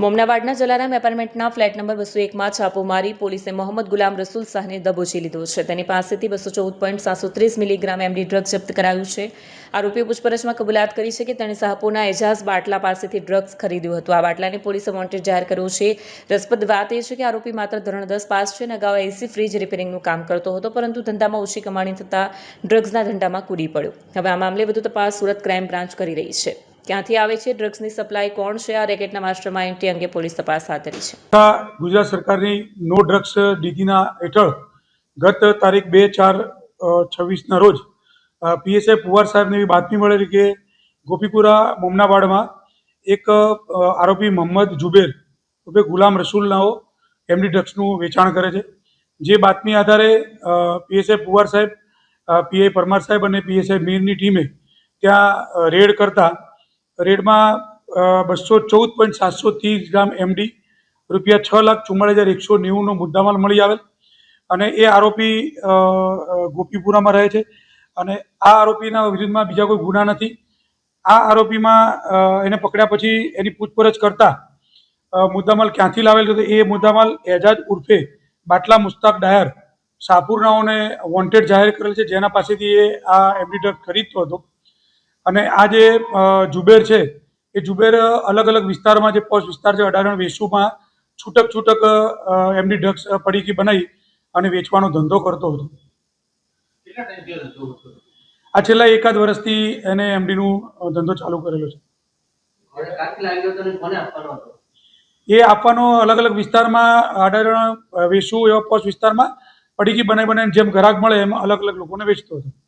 મોમનાવાડના Jalaram એપાર્ટમેન્ટના flat number 201માં છાપો મારી પોલીસે મોહમ્મદ ગુલામ રસૂલ શાહને દબોચી લીધો છે. તેની પાસેથી 214.730 મિલીગ્રામ એમડી ડ્રગ્સ જપ્ત કરાયું છે. આરોપીએ પૂછપરછમાં કબૂલાત કરી છે કે તેણે શાહપુરના એજાઝ બાટલા પાસેથી ડ્રગ્સ ખરીદ્યું હતું. આ બાટલાને પોલીસે વોન્ટેડ જાહેર કર્યો છે. રસપ્રદ વાત એ છે કે આરોપી માત્ર ધોરણ 10 પાસ છે અને અગાઉ એસી ફ્રીજ રિપેરિંગનું કામ કરતો હતો, પરંતુ ધંધામાં ઓછી કમાણી થતાં ડ્રગ્સના ધંધામાં કૂદી પડ્યો. હવે આ મામલે વધુ તપાસ સુરત ક્રાઇમ બ્રાન્ચ કરી રહી છે. ક્યાંથી આવે છે ડ્રગ્સની સપ્લાય, કોણ છે આ રેકેટના માસ્ટરમાઇન્ડ, તે અંગે પોલીસ તપાસ હાથ ધરી છે. ગુજરાત સરકારની નો ડ્રગ્સ નીતિના હેઠળ ગત તારીખ 2/4/26ના રોજ પીએસઆઈ પુવાર સાહેબને એવી બાતમી મળેલી કે ગોપીપુરા મોમનાવાડમાં એક આરોપી મોહમ્મદ જુબેર ઉર્ફે ગુલામ રસૂલનાઓ એમડી ડ્રગ્સનું વેચાણ કરે છે. જે બાતમી આધારે પીએસઆઈ પુવાર સાહેબ, પીઆઈ પરમાર સાહેબ અને પીએસઆઈ મીરની ટીમે ત્યાં રેડ કરતા રેડમાં 214.730 ગ્રામ એમડી, રૂપિયા 6,44,190નો મુદ્દામાલ મળી આવેલ અને એ આરોપી ગોપીપુરામાં રહે છે અને આ આરોપીના વિરુદ્ધમાં બીજા કોઈ ગુના નથી. આ આરોપીમાં એને પકડ્યા પછી એની પૂછપરછ કરતા મુદ્દામાલ ક્યાંથી લાવેલ હતો એ મુદ્દામાલ એજાજ ઉર્ફે બાટલા મુસ્તાક ડાયર શાહપુરનાઓને વોન્ટેડ જાહેર કરેલ છે, જેના પાસેથી એ આ એમડી ડ્રગ ખરીદતો હતો. અને આ જે જુબેર છે એ જુબેર અલગ અલગ વિસ્તારમાં, જે પોસ્ટ વિસ્તાર છે 18 વેસુમાં છૂટક એમડી ડ્રગ્સ પડીકી બનાવી અને વેચવાનો ધંધો કરતો હતો. આ છેલ્લા એકાદ વર્ષથી એને એમડીનું ધંધો ચાલુ કરેલો છે. એ આપવાનો અલગ અલગ વિસ્તારમાં 18 વેસુ એવા પોસ્ટ વિસ્તારમાં પડીકી બનાવીને જેમ ગ્રાહક મળે એમ અલગ અલગ લોકોને વેચતો હતો.